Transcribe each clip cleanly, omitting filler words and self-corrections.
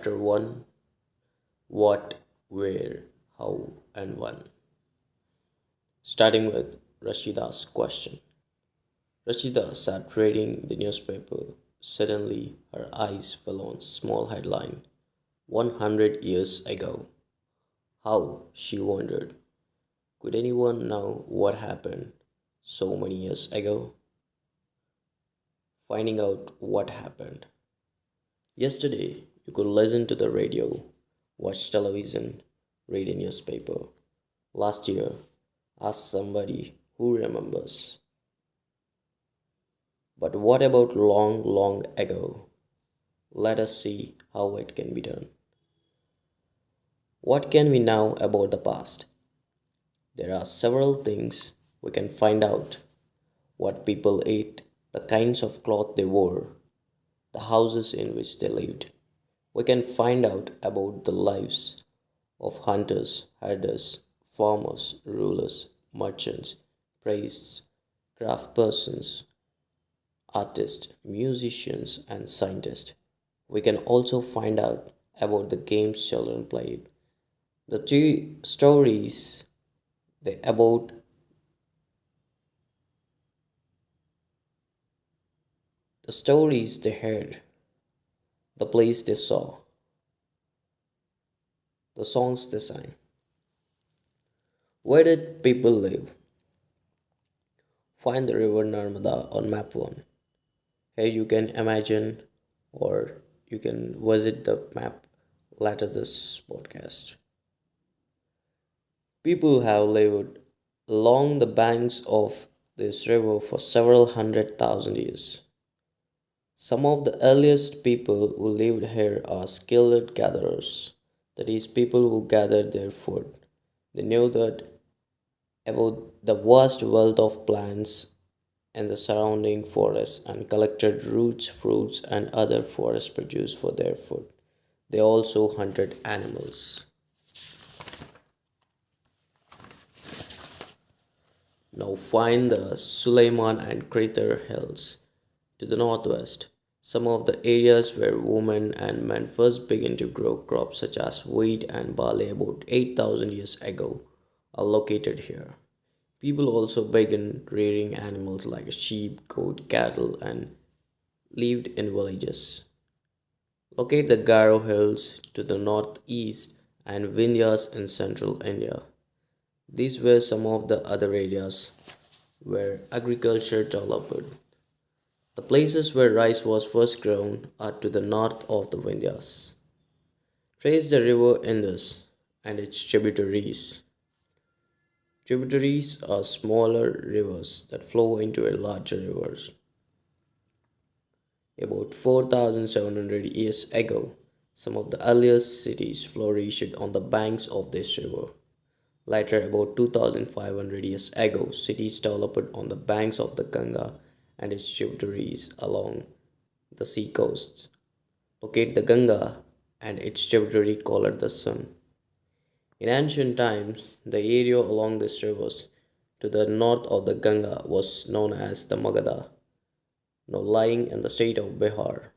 Chapter 1: What, Where, How, and When. Starting with Rashida's question. Rashida sat reading the newspaper. Suddenly, her eyes fell on a small headline: 100 years ago. How, she wondered. Could anyone know what happened so many years ago? Finding out what happened. Yesterday, you could listen to the radio, watch television, read a newspaper. Last year, ask somebody who remembers. But what about long, long ago? Let us see how it can be done. What can we know about the past? There are several things we can find out: what people ate, the kinds of cloth they wore, the houses in which they lived. We can find out about the lives of hunters, herders, farmers, rulers, merchants, priests, craftspersons, artists, musicians, and scientists. We can also find out about the games children played, the three stories they about the stories they heard, the place they saw, the songs they sang. Where did people live? Find the river Narmada on map 1. Here you can imagine, or you can visit the map later this podcast. People have lived along the banks of this river for several hundred thousand years. Some of the earliest people who lived here are skilled gatherers, that is, people who gathered their food. They knew that about the vast wealth of plants and the surrounding forests and collected roots, fruits, and other forest produce for their food. They also hunted animals. Now find the Suleiman and Crater Hills to the northwest. Some of the areas where women and men first began to grow crops such as wheat and barley about 8,000 years ago are located here. People also began rearing animals like sheep, goat, cattle, and lived in villages. Locate the Garo Hills to the northeast and Vindhyas in central India. These were some of the other areas where agriculture developed. The places where rice was first grown are to the north of the Vindhyas. Trace the river Indus and its tributaries. Tributaries are smaller rivers that flow into a larger river. About 4,700 years ago, some of the earliest cities flourished on the banks of this river. Later, about 2,500 years ago, cities developed on the banks of the Ganga and its tributaries along the sea coasts. Locate the Ganga and its tributary called the Sun. In ancient times, the area along these rivers to the north of the Ganga was known as the Magadha, now lying in the state of Bihar.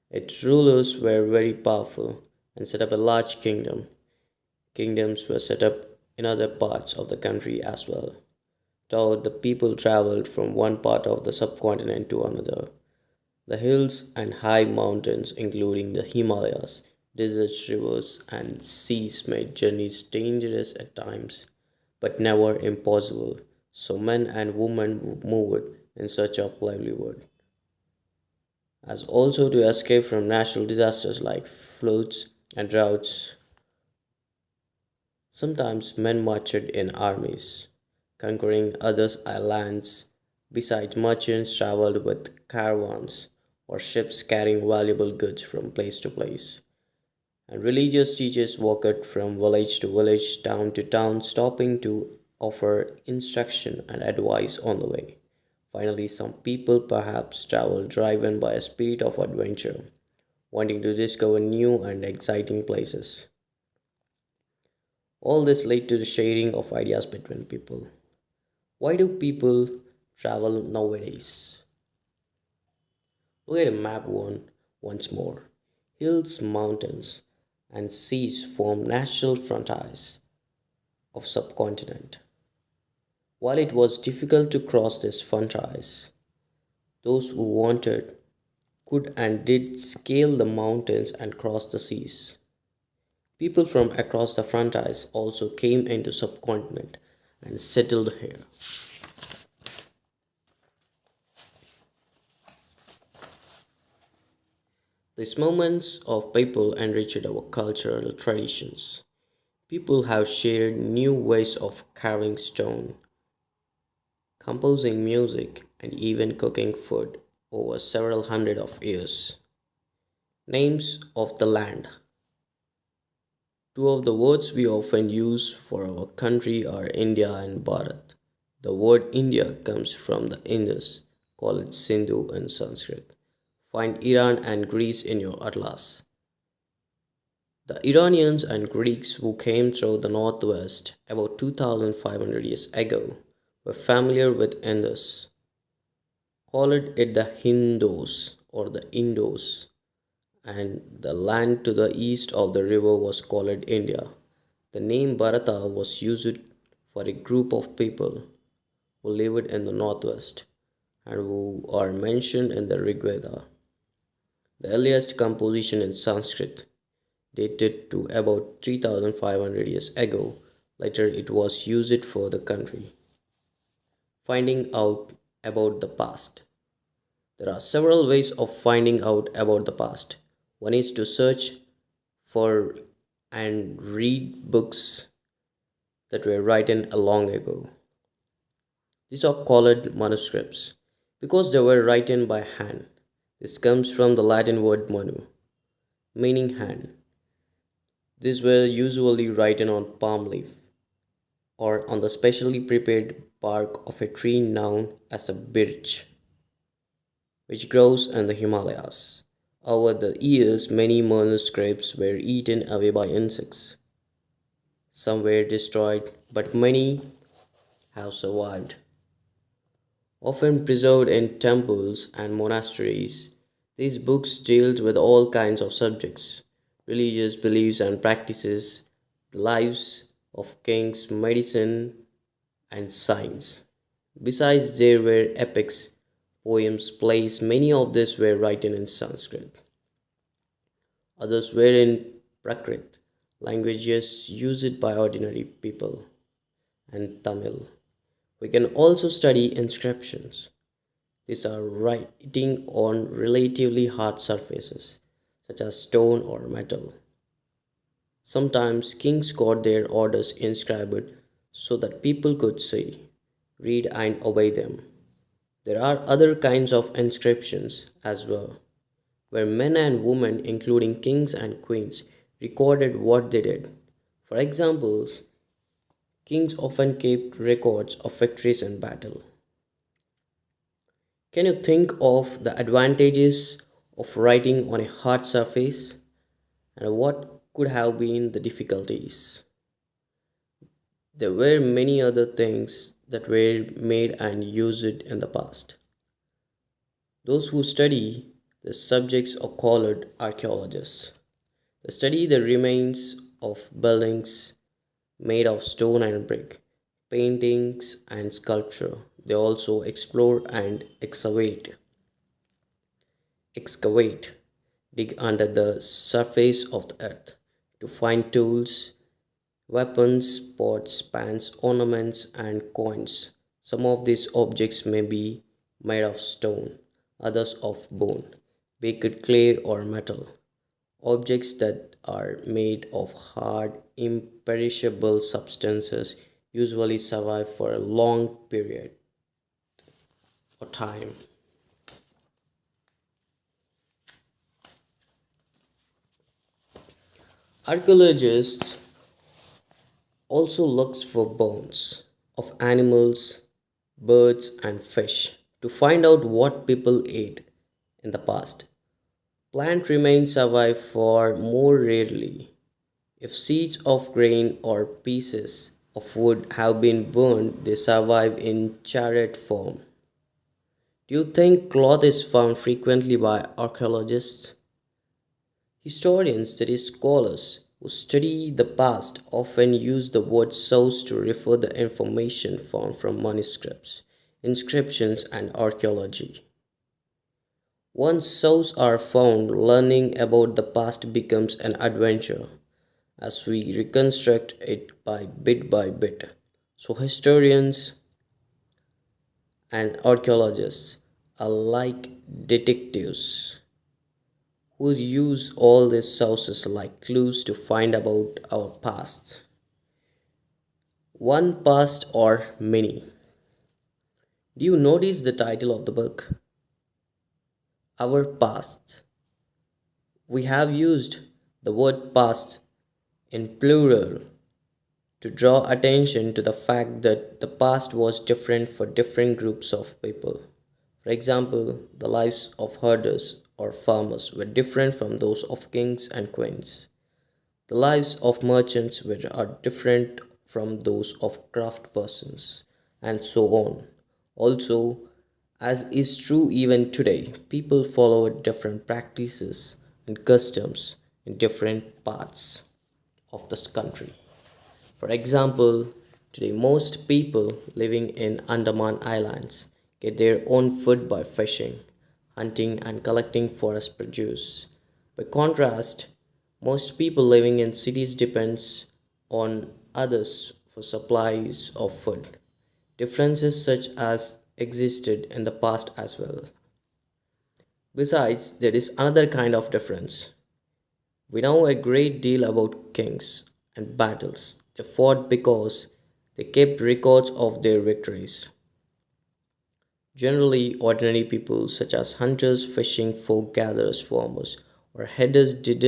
Its rulers were very powerful and set up a large kingdom. Kingdoms were set up in other parts of the country as well. Throughout, the people traveled from one part of the subcontinent to another. The hills and high mountains, including the Himalayas, deserts, rivers, and seas, made journeys dangerous at times, but never impossible. So men and women moved in search of livelihood, as also to escape from natural disasters like floods and droughts. Sometimes men marched in armies, conquering others' islands. Besides, merchants traveled with caravans or ships carrying valuable goods from place to place. And religious teachers walked from village to village, town to town, stopping to offer instruction and advice on the way. Finally, some people perhaps traveled driven by a spirit of adventure, wanting to discover new and exciting places. All this led to the sharing of ideas between people. Why do people travel nowadays? Look at map 1 once more. Hills, mountains, and seas form natural frontiers of subcontinent. While it was difficult to cross these frontiers, those who wanted could and did scale the mountains and cross the seas. People from across the frontiers also came into subcontinent and settled here. These movements of people enriched our cultural traditions. People have shared new ways of carving stone, composing music, and even cooking food over several hundred of years. Names of the land. Two of the words we often use for our country are India and Bharat. The word India comes from the Indus, call it Sindhu in Sanskrit. Find Iran and Greece in your atlas. The Iranians and Greeks who came through the northwest about 2500 years ago were familiar with Indus, called it the Hindos or the Indos, and the land to the east of the river was called India. The name Bharata was used for a group of people who lived in the northwest and who are mentioned in the Rig Veda. The earliest composition in Sanskrit dated to about 3500 years ago. Later, it was used for the country. Finding out about the past. There are several ways of finding out about the past. One is to search for and read books that were written a long ago. These are called manuscripts because they were written by hand. This comes from the Latin word manu, meaning hand. These were usually written on palm leaf or on the specially prepared bark of a tree known as a birch, which grows in the Himalayas. Over the years, many manuscripts were eaten away by insects. Some were destroyed, but many have survived. Often preserved in temples and monasteries, these books dealt with all kinds of subjects religious beliefs and practices, the lives of kings, medicine, and science. Besides, there were epics, poems, plays. Many of these were written in Sanskrit. Others were in Prakrit, languages used by ordinary people, and Tamil. We can also study inscriptions. These are writing on relatively hard surfaces, such as stone or metal. Sometimes kings got their orders inscribed so that people could see, read, and obey them. There are other kinds of inscriptions as well, where men and women, including kings and queens, recorded what they did. For example, kings often kept records of victories in battle. Can you think of the advantages of writing on a hard surface and what could have been the difficulties? There were many other things that were made and used in the past. Those who study the subjects are called archaeologists. They study the remains of buildings made of stone and brick, paintings and sculpture. They also explore and excavate, dig under the surface of the earth to find tools, weapons, pots, pans, ornaments, and coins. Some of these objects may be made of stone, others of bone, baked clay, or metal. Objects that are made of hard, imperishable substances usually survive for a long period of time. Archaeologists also looks for bones of animals, birds, and fish to find out what people ate in the past. Plant remains survive for more rarely. If seeds of grain or pieces of wood have been burned, they survive in charred form. Do you think cloth is found frequently by archaeologists? Historians, that is, scholars who study the past, often use the word source to refer the information found from manuscripts, inscriptions, and archaeology. Once sources are found, learning about the past becomes an adventure as we reconstruct it by bit. So, historians and archaeologists are like detectives who use all these sources like clues to find about our past. One past or many. Do you notice the title of the book? Our past. We have used the word past in plural to draw attention to the fact that the past was different for different groups of people. For example, the lives of herders or farmers were different from those of kings and queens. The lives of merchants are different from those of craft persons, and so on. Also, as is true even today, people follow different practices and customs in different parts of this country. For example, today most people living in Andaman Islands get their own food by fishing, hunting, and collecting forest produce. By contrast, most people living in cities depends on others for supplies of food. Differences such as existed in the past as well. Besides, there is another kind of difference. We know a great deal about kings and battles they fought because they kept records of their victories. Generally, ordinary people such as hunters, fishing folk, gatherers, farmers, or headers did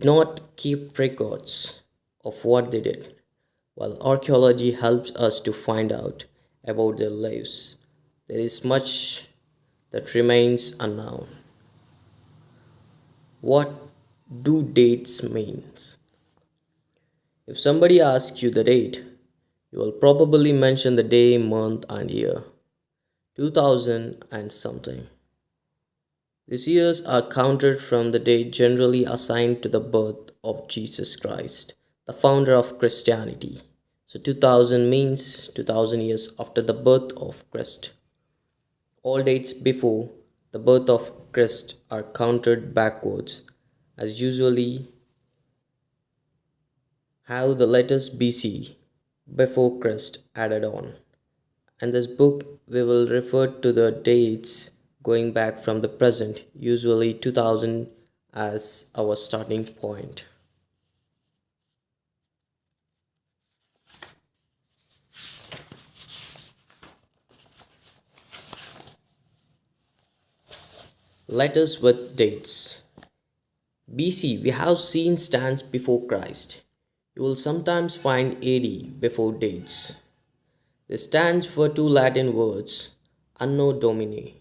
not keep records of what they did, while archaeology helps us to find out about their lives. There is much that remains unknown. What do dates mean? If somebody asks you the date, you will probably mention the day, month, and year 2000 and something. These years are counted from the date generally assigned to the birth of Jesus Christ, the founder of Christianity. So 2000 means 2000 years after the birth of Christ. All dates before the birth of Christ are counted backwards, as usually have the letters BC before Christ added on. In this book, we will refer to the dates going back from the present, usually 2000, as our starting point. Letters with dates. BC, we have seen stands before Christ. You will sometimes find AD before dates. This stands for two Latin words, Anno Domini,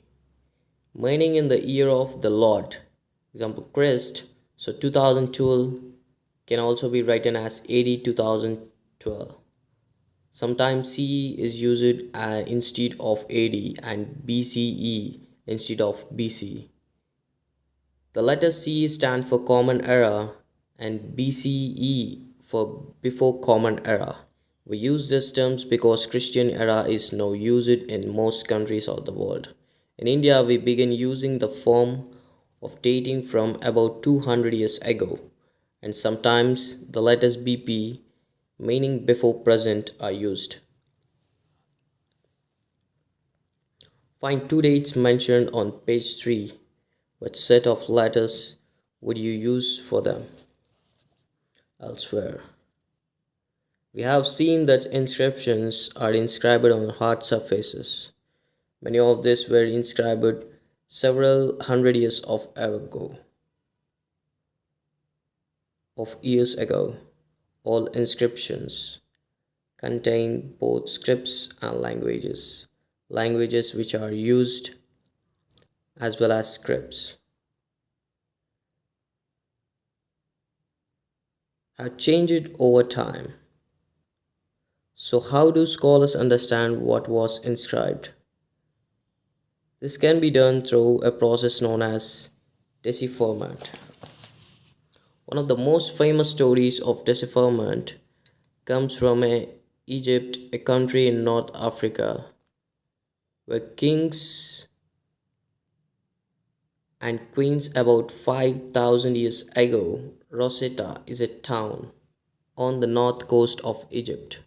meaning in the year of the Lord. Example, Christ, so 2012 can also be written as AD 2012. Sometimes CE is used instead of AD and BCE instead of BC. The letter C stand for Common Era and BCE for Before Common Era. We use these terms because Christian era is now used in most countries of the world. In India, we began using the form of dating from about 200 years ago, and sometimes the letters BP, meaning before present, are used. Find two dates mentioned on page 3. What set of letters would you use for them? Elsewhere, we have seen that inscriptions are inscribed on hard surfaces. Many of these were inscribed several hundred years ago. All inscriptions contain both scripts and languages which are used as well as scripts have changed over time. So, how do scholars understand what was inscribed? This can be done through a process known as Decipherment. One of the most famous stories of decipherment comes from Egypt, a country in North Africa, where kings and queens about 5,000 years ago. Rosetta is a town on the north coast of Egypt,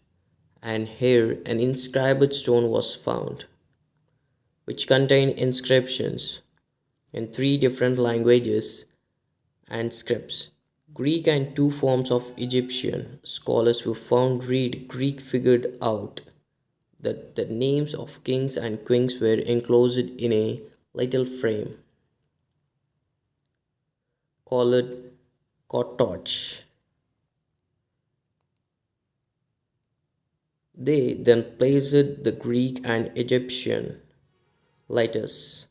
and here an inscribed stone was found, which contained inscriptions in three different languages and scripts, Greek and two forms of Egyptian. Scholars who found read Greek figured out that the names of kings and queens were enclosed in a little frame called kotoch. They then placed the Greek and Egyptian letters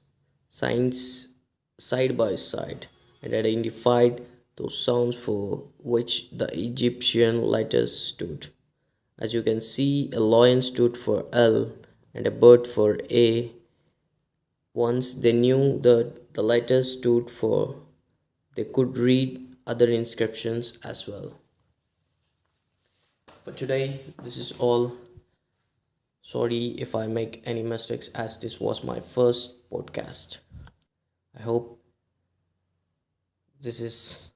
signs side by side and identified those sounds for which the Egyptian letters stood. As you can see, a lion stood for L and a bird for A. Once they knew that the letters stood for, they could read other inscriptions as well. For today, this is all. Sorry if I make any mistakes as this was my first podcast. I hope this is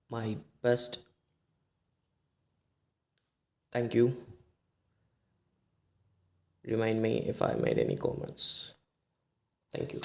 my best. Thank you. Remind me if I made any comments. Thank you.